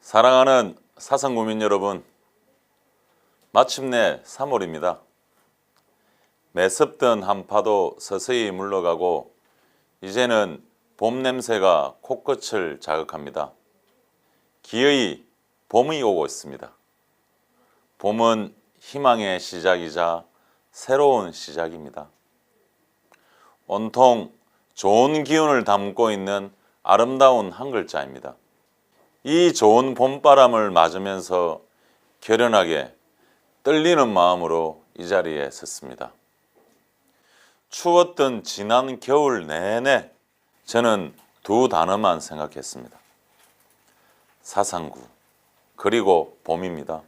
사랑하는 사상구민 여러분, 마침내 3월입니다. 매섭던 한파도 서서히 물러가고 이제는 봄 냄새가 코끝을 자극합니다. 기어이 봄이 오고 있습니다. 봄은 희망의 시작이자 새로운 시작입니다. 온통 좋은 기운을 담고 있는 아름다운 한 글자입니다. 이 좋은 봄바람을 맞으면서 결연하게 떨리는 마음으로 이 자리에 섰습니다. 추웠던 지난 겨울 내내 저는 두 단어만 생각했습니다. 사상구, 그리고 봄입니다.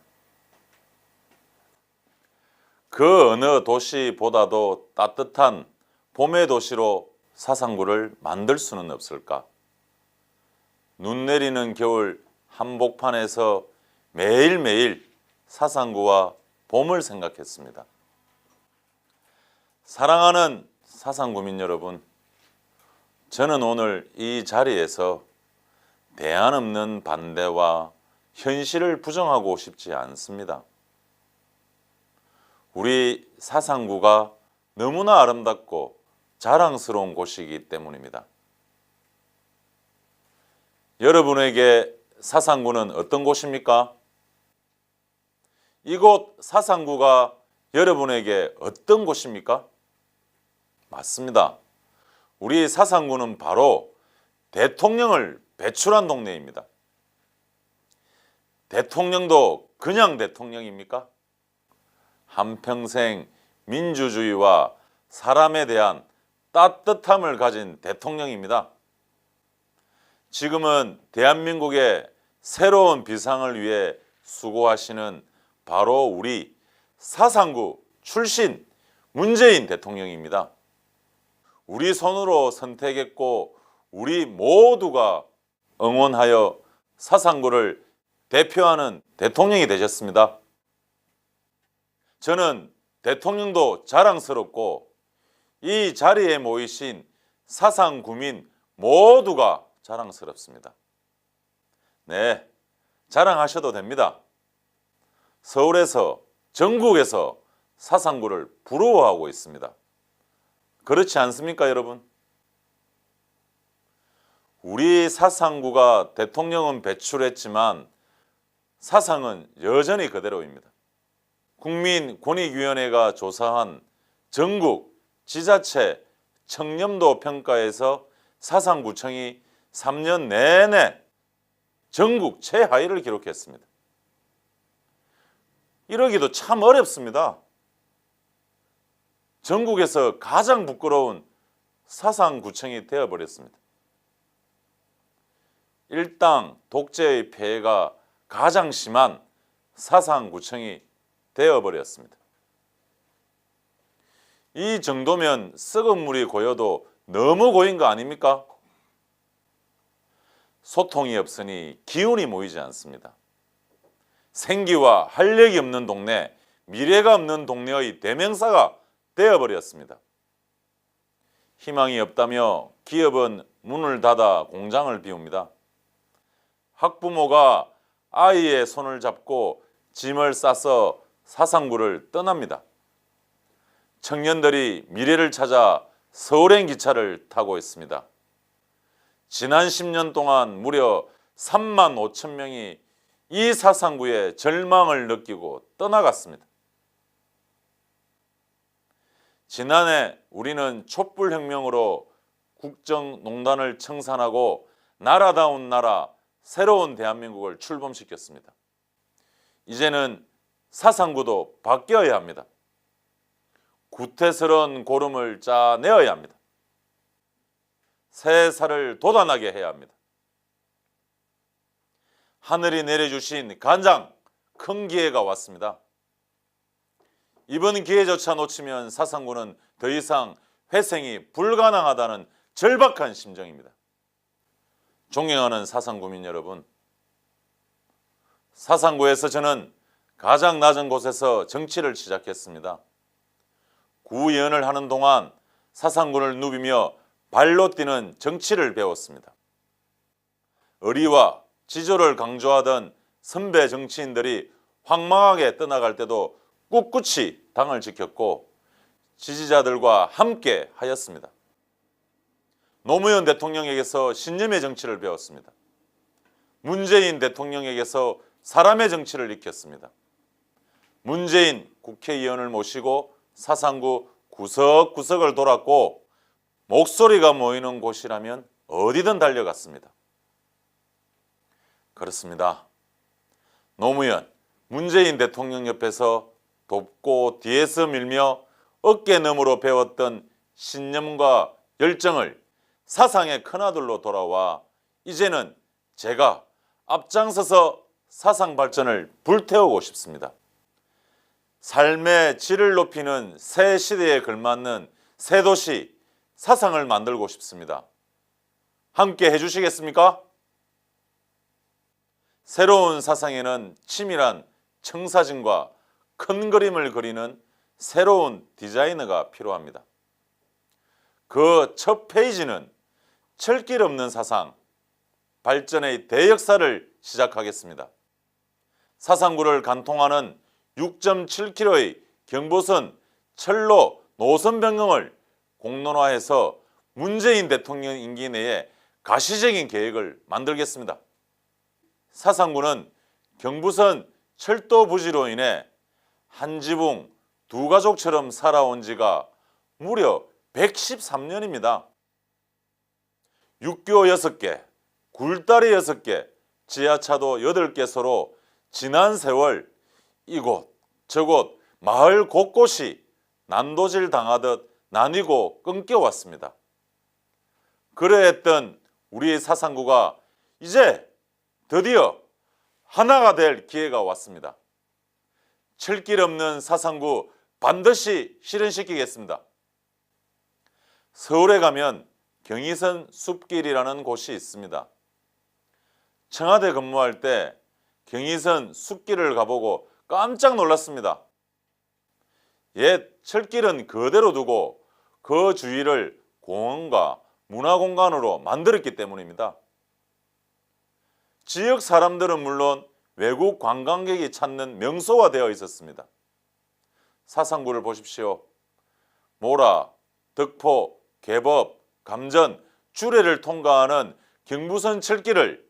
그 어느 도시보다도 따뜻한 봄의 도시로 사상구를 만들 수는 없을까? 눈 내리는 겨울 한복판에서 매일매일 사상구와 봄을 생각했습니다. 사랑하는 사상구민 여러분, 저는 오늘 이 자리에서 대안 없는 반대와 현실을 부정하고 싶지 않습니다. 우리 사상구가 너무나 아름답고 자랑스러운 곳이기 때문입니다. 여러분에게 사상구는 어떤 곳입니까? 이곳 사상구가 여러분에게 어떤 곳입니까? 맞습니다. 우리 사상구는 바로 대통령을 배출한 동네입니다. 대통령도 그냥 대통령입니까? 한평생 민주주의와 사람에 대한 따뜻함을 가진 대통령입니다. 지금은 대한민국의 새로운 비상을 위해 수고하시는 바로 우리 사상구 출신 문재인 대통령입니다. 우리 손으로 선택했고 우리 모두가 응원하여 사상구를 대표하는 대통령이 되셨습니다. 저는 대통령도 자랑스럽고 이 자리에 모이신 사상구민 모두가 자랑스럽습니다. 네, 자랑하셔도 됩니다. 서울에서, 전국에서 사상구를 부러워하고 있습니다. 그렇지 않습니까, 여러분? 우리 사상구가 대통령은 배출했지만 사상은 여전히 그대로입니다. 국민권익위원회가 조사한 전국 지자체 청렴도 평가에서 사상구청이 3년 내내 전국 최하위를 기록했습니다. 이러기도 참 어렵습니다. 전국에서 가장 부끄러운 사상구청이 되어버렸습니다. 일당 독재의 폐해가 가장 심한 사상구청이 되어버렸습니다. 이 정도면 썩은 물이 고여도 너무 고인 거 아닙니까? 소통이 없으니 기운이 모이지 않습니다. 생기와 활력이 없는 동네, 미래가 없는 동네의 대명사가 되어버렸습니다. 희망이 없다며 기업은 문을 닫아 공장을 비웁니다. 학부모가 아이의 손을 잡고 짐을 싸서 사상구를 떠납니다. 청년들이 미래를 찾아 서울행 기차를 타고 있습니다. 지난 10년 동안 무려 3만 5천 명이 이 사상구에 절망을 느끼고 떠나갔습니다. 지난해 우리는 촛불혁명으로 국정농단을 청산하고 나라다운 나라, 새로운 대한민국을 출범시켰습니다. 이제는 사상구도 바뀌어야 합니다. 구태스러운 고름을 짜내어야 합니다. 새 살을 돋아나게 해야 합니다. 하늘이 내려주신 가장 큰 기회가 왔습니다. 이번 기회조차 놓치면 사상구는 더 이상 회생이 불가능하다는 절박한 심정입니다. 존경하는 사상구민 여러분, 사상구에서 저는 가장 낮은 곳에서 정치를 시작했습니다. 구의원을 하는 동안 사상구를 누비며 발로 뛰는 정치를 배웠습니다. 의리와 지조를 강조하던 선배 정치인들이 황망하게 떠나갈 때도 꿋꿋이 당을 지켰고 지지자들과 함께 하였습니다. 노무현 대통령에게서 신념의 정치를 배웠습니다. 문재인 대통령에게서 사람의 정치를 익혔습니다. 문재인 국회의원을 모시고 사상구 구석구석을 돌았고 목소리가 모이는 곳이라면 어디든 달려갔습니다. 그렇습니다. 노무현, 문재인 대통령 옆에서 돕고 뒤에서 밀며 어깨너머로 배웠던 신념과 열정을 사상의 큰아들로 돌아와 이제는 제가 앞장서서 사상 발전을 불태우고 싶습니다. 삶의 질을 높이는 새 시대에 걸맞는 새 도시, 사상을 만들고 싶습니다. 함께 해주시겠습니까? 새로운 사상에는 치밀한 청사진과 큰 그림을 그리는 새로운 디자이너가 필요합니다. 그 첫 페이지는 철길 없는 사상, 발전의 대역사를 시작하겠습니다. 사상구를 관통하는 6.7km의 경부선 철로 노선 변경을 공론화해서 문재인 대통령 임기 내에 가시적인 계획을 만들겠습니다. 사상구는 경부선 철도 부지로 인해 한 지붕 두 가족처럼 살아온 지가 무려 113년입니다. 육교 6개, 굴다리 6개, 지하차도 8개소로 지난 세월 이곳 저곳 마을 곳곳이 난도질 당하듯 나뉘고 끊겨왔습니다. 그러했던 우리 사상구가 이제 드디어 하나가 될 기회가 왔습니다. 철길 없는 사상구 반드시 실현시키겠습니다. 서울에 가면 경의선 숲길이라는 곳이 있습니다. 청와대 근무할 때 경의선 숲길을 가보고 깜짝 놀랐습니다. 옛 철길은 그대로 두고 그 주위를 공원과 문화공간으로 만들었기 때문입니다. 지역 사람들은 물론 외국 관광객이 찾는 명소가 되어 있었습니다. 사상구를 보십시오. 모라, 덕포, 개법, 감전, 주례를 통과하는 경부선 철길을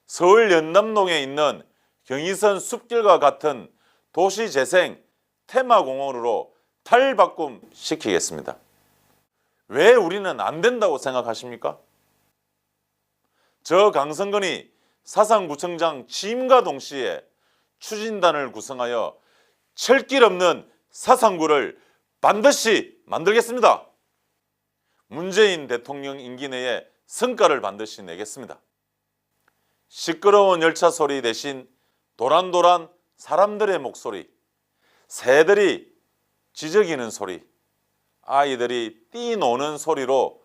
서울 연남동에 있는 경의선 숲길과 같은 도시재생 테마공원으로 탈바꿈 시키겠습니다. 왜 우리는 안 된다고 생각하십니까? 저 강성근이 사상구청장 취임과 동시에 추진단을 구성하여 철길 없는 사상구를 반드시 만들겠습니다. 문재인 대통령 임기 내에 성과를 반드시 내겠습니다. 시끄러운 열차 소리 대신 도란도란 사람들의 목소리, 새들이 지저귀는 소리, 아이들이 뛰노는 소리로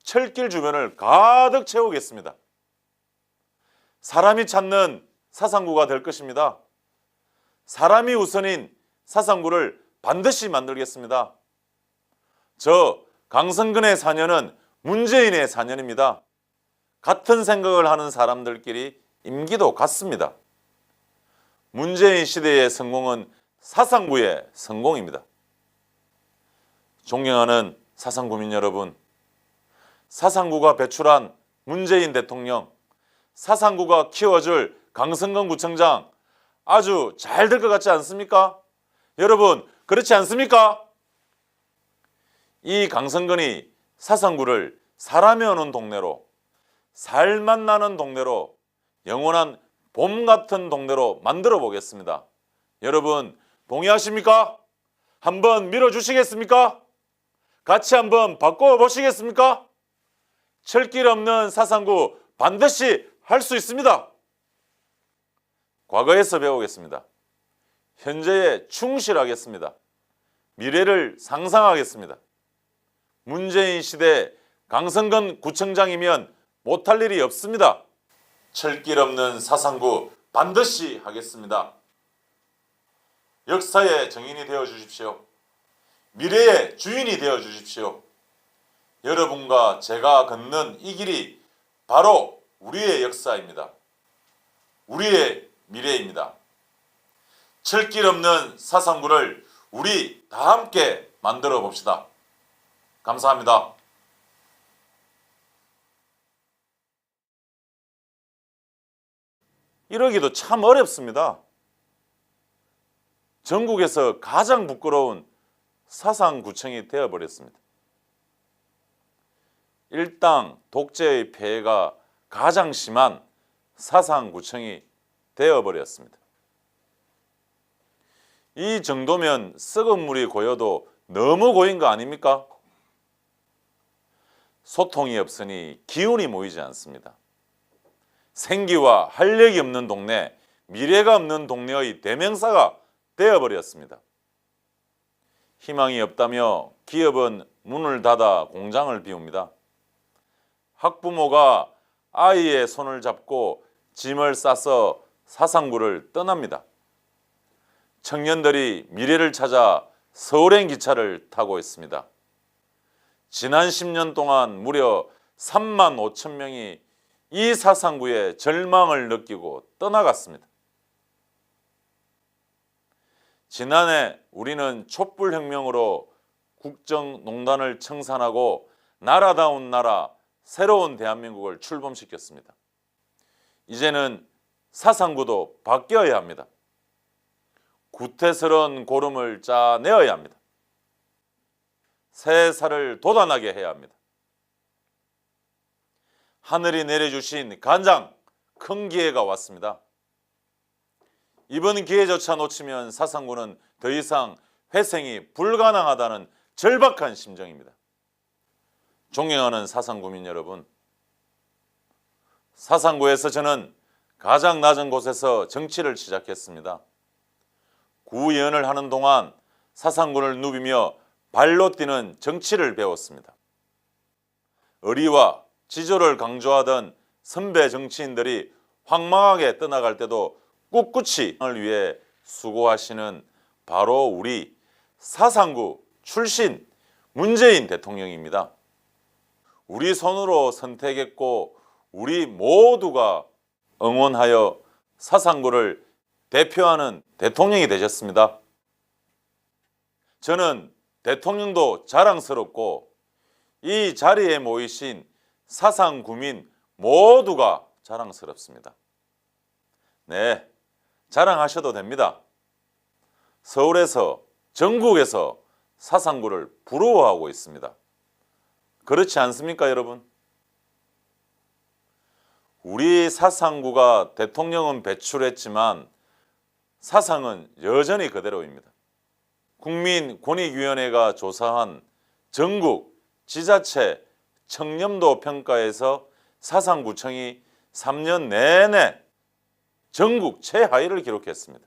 철길 주변을 가득 채우겠습니다. 사람이 찾는 사상구가 될 것입니다. 사람이 우선인 사상구를 반드시 만들겠습니다. 저 강성근의 4년은 문재인의 4년입니다. 같은 생각을 하는 사람들끼리 임기도 같습니다. 문재인 시대의 성공은 사상구의 성공입니다. 존경하는 사상구민 여러분, 사상구가 배출한 문재인 대통령, 사상구가 키워줄 강성근 구청장 아주 잘 될 것 같지 않습니까? 여러분, 그렇지 않습니까? 이 강성근이 사상구를 사람이 오는 동네로, 살맛 나는 동네로, 영원한 봄 같은 동네로 만들어 보겠습니다. 여러분, 동의하십니까? 한번 밀어주시겠습니까? 같이 한번 바꿔보시겠습니까? 철길 없는 사상구 반드시 할 수 있습니다. 과거에서 배우겠습니다. 현재에 충실하겠습니다. 미래를 상상하겠습니다. 문재인 시대 강성근 구청장이면 못할 일이 없습니다. 철길 없는 사상구 반드시 하겠습니다. 역사의 정인이 되어 주십시오. 미래의 주인이 되어 주십시오. 여러분과 제가 걷는 이 길이 바로 우리의 역사입니다. 우리의 미래입니다. 철길 없는 사상구를 우리 다 함께 만들어 봅시다. 감사합니다. 이러기도 참 어렵습니다. 전국에서 가장 부끄러운 사상구청이 되어버렸습니다. 일당 독재의 폐해가 가장 심한 사상구청이 되어버렸습니다. 이 정도면 썩은 물이 고여도 너무 고인 거 아닙니까? 소통이 없으니 기운이 모이지 않습니다. 생기와 활력이 없는 동네, 미래가 없는 동네의 대명사가 되어버렸습니다. 희망이 없다며 기업은 문을 닫아 공장을 비웁니다. 학부모가 아이의 손을 잡고 짐을 싸서 사상구를 떠납니다. 청년들이 미래를 찾아 서울행 기차를 타고 있습니다. 지난 10년 동안 무려 3만 5천 명이 이 사상구에 절망을 느끼고 떠나갔습니다. 지난해 우리는 촛불혁명으로 국정농단을 청산하고 나라다운 나라, 새로운 대한민국을 출범시켰습니다. 이제는 사상구도 바뀌어야 합니다. 구태스러운 고름을 짜내어야 합니다. 새 살을 돋아나게 해야 합니다. 하늘이 내려주신 가장 큰 기회가 왔습니다. 이번 기회조차 놓치면 사상구는 더 이상 회생이 불가능하다는 절박한 심정입니다. 존경하는 사상구민 여러분, 사상구에서 저는 가장 낮은 곳에서 정치를 시작했습니다. 구의원을 하는 동안 사상구를 누비며 발로 뛰는 정치를 배웠습니다. 의리와 지조를 강조하던 선배 정치인들이 황망하게 떠나갈 때도 꿋꿋이 을 위해 수고하시는 바로 우리 사상구 출신 문재인 대통령입니다. 우리 손으로 선택했고 우리 모두가 응원하여 사상구를 대표하는 대통령이 되셨습니다. 저는 대통령도 자랑스럽고 이 자리에 모이신 사상구민 모두가 자랑스럽습니다. 네, 자랑하셔도 됩니다. 서울에서, 전국에서 사상구를 부러워하고 있습니다. 그렇지 않습니까, 여러분? 우리 사상구가 대통령은 배출했지만 사상은 여전히 그대로입니다. 국민권익위원회가 조사한 전국 지자체 청렴도 평가에서 사상구청이 3년 내내 전국 최하위를 기록했습니다.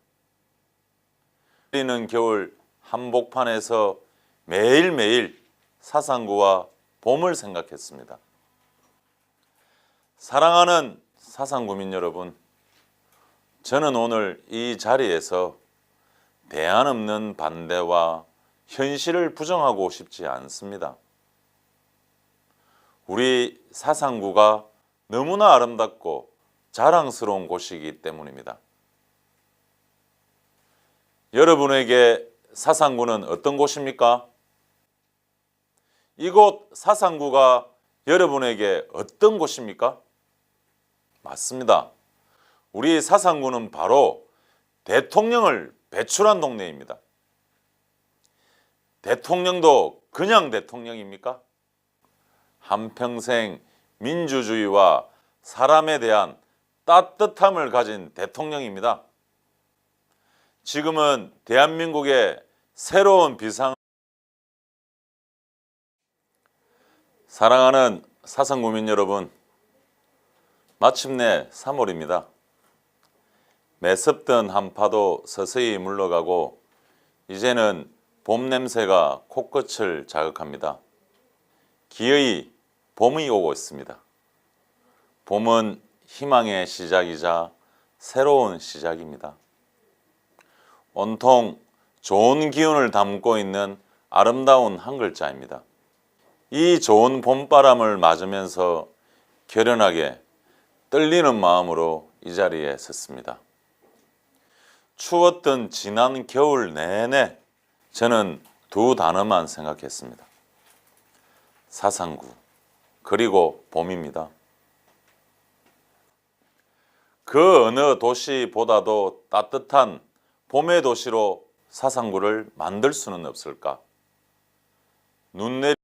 우리는 겨울 한복판에서 매일매일 사상구와 봄을 생각했습니다. 사랑하는 사상구민 여러분, 저는 오늘 이 자리에서 대안 없는 반대와 현실을 부정하고 싶지 않습니다. 우리 사상구가 너무나 아름답고 자랑스러운 곳이기 때문입니다. 여러분에게 사상구는 어떤 곳입니까? 이곳 사상구가 여러분에게 어떤 곳입니까? 맞습니다. 우리 사상구는 바로 대통령을 배출한 동네입니다. 대통령도 그냥 대통령입니까? 한평생 민주주의와 사람에 대한 따뜻함을 가진 대통령입니다. 지금은 대한민국의 새로운 비상. 사랑하는 사상구민 여러분, 마침내 3월입니다. 매섭던 한파도 서서히 물러가고 이제는 봄 냄새가 코끝을 자극합니다. 기어이 봄이 오고 있습니다. 봄은 희망의 시작이자 새로운 시작입니다. 온통 좋은 기운을 담고 있는 아름다운 한 글자입니다. 이 좋은 봄바람을 맞으면서 결연하게 떨리는 마음으로 이 자리에 섰습니다. 추웠던 지난 겨울 내내 저는 두 단어만 생각했습니다. 사상구, 그리고 봄입니다. 그 어느 도시보다도 따뜻한 봄의 도시로 사상구를 만들 수는 없을까? 눈 내리